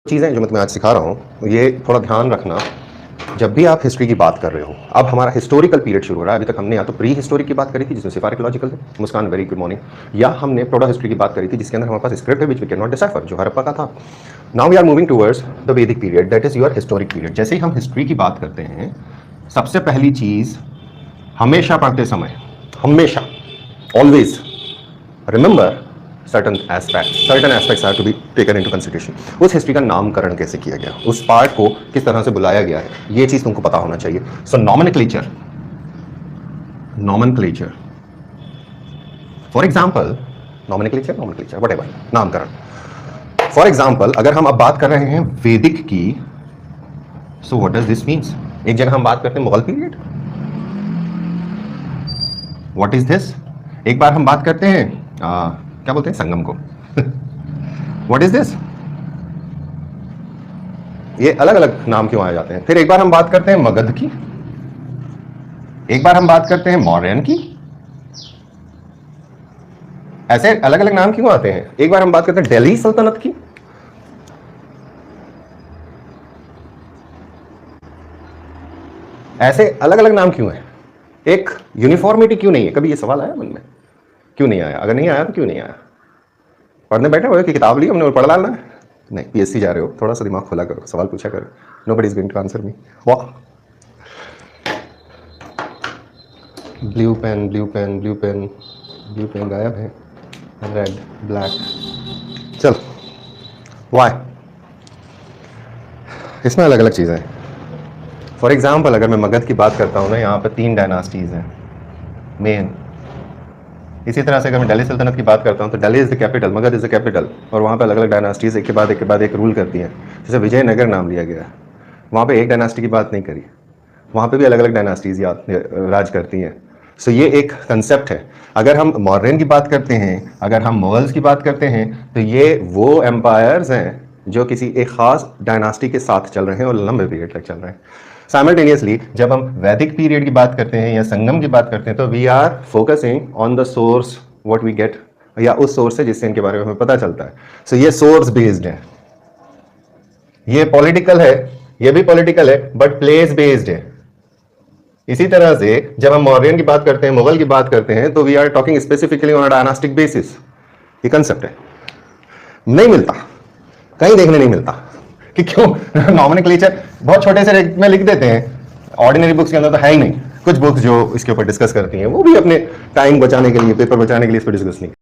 चीज़ें जो मैं तुम्हें आज सिखा रहा हूँ ये थोड़ा ध्यान रखना। जब भी आप हिस्ट्री की बात कर रहे हो, अब हमारा हिस्टोरिकल पीरियड शुरू हो रहा है। अभी तक हमने या तो प्री हिस्टोरिक की बात करी थी जिसमें सिर्फ आर्कियोलॉजिकल थे, मुस्कान वेरी गुड मॉर्निंग, या हमने प्रोटो हिस्ट्री की बात करी थी जिसके अंदर हमारे पास स्क्रिप्ट है which we can not decipher, जो हड़प्पा का था। Now we are moving towards the Vedic period, that is your historic period. जैसे ही हम हिस्ट्री की बात करते हैं, सबसे पहली चीज हमेशा पढ़ते समय, हमेशा, always remember certain aspects have to be taken into consideration। उस हिस्ट्री का नामकरण कैसे किया गया, उस पार्ट को किस तरह से बुलाया गया है, ये चीज तुमको पता होना चाहिए। So nomenclature, for example nomenclature whatever, नामकरण। फॉर एग्जाम्पल अगर हम अब बात कर रहे हैं वैदिक की, so what does this means? एक जगह हम बात करते हैं Mughal period, what is this? एक बार हम बात करते हैं क्या बोलते हैं, संगम को व्हाट इज दिस? ये अलग अलग नाम क्यों आ जाते हैं? फिर एक बार हम बात करते हैं मगध की, एक बार हम बात करते हैं मौर्यन की, ऐसे अलग अलग नाम क्यों आते हैं? एक बार हम बात करते हैं दिल्ली सल्तनत की, ऐसे अलग अलग नाम क्यों है? एक यूनिफॉर्मिटी क्यों नहीं है? कभी ये सवाल आया मन में? क्यों नहीं आया? अगर नहीं आया तो क्यों नहीं आया? पढ़ने बैठे हो कि किताब ली हमने और पढ़ डालना है? नहीं, पीएससी जा रहे हो, थोड़ा सा दिमाग खोला करो, सवाल पूछा करो। Nobody is going to answer me. वाह, ब्लू पेन गायब है, रेड ब्लैक, चल वाई, इसमें अलग अलग चीज़ें हैं। फॉर एग्जाम्पल अगर मैं मगध की बात करता हूँ ना, यहाँ पर 3 डायनास्टीज हैं मेन। इसी तरह से अगर मैं दिल्ली सल्तनत की बात करता हूँ तो Delhi is the capital, Magadh is the capital, और वहाँ पे अलग अलग डायनास्टीज एक के बाद एक रूल करती हैं। जैसे विजयनगर नाम लिया गया, वहाँ पे एक डायनास्टी की बात नहीं करी, वहाँ पे भी अलग अलग डायनास्टीज राज करती हैं। सो ये एक कंसेप्ट है। अगर हम मौर्यन की बात करते हैं, अगर हम मुगल्स की बात करते हैं, तो ये वो एम्पायर्स हैं जो किसी एक खास डायनास्टी के साथ चल रहे हैं और लंबे पीरियड तक चल रहे हैं। साइमल्टेनियसली जब हम वैदिक पीरियड की बात करते हैं या संगम की बात करते हैं, तो we are focusing on the source what we get, या उस सोर्स से जिससे इनके बारे में हमें पता चलता है। सो ये सोर्स बेस्ड है, ये पॉलिटिकल है, ये भी पॉलिटिकल है, बट प्लेस बेस्ड है। इसी तरह से जब हम मौर्यन की बात करते हैं, मुगल की बात करते हैं, तो we are talking specifically on a dynastic basis. ये कंसेप्ट है, नहीं मिलता, कहीं देखने नहीं मिलता कि क्यों नॉमेनक्लेचर बहुत छोटे से में लिख देते हैं, ऑर्डिनरी बुक्स के अंदर तो है ही नहीं। कुछ बुक्स जो इसके ऊपर डिस्कस करती हैं वो भी अपने टाइम बचाने के लिए, पेपर बचाने के लिए इस पर डिस्कस नहीं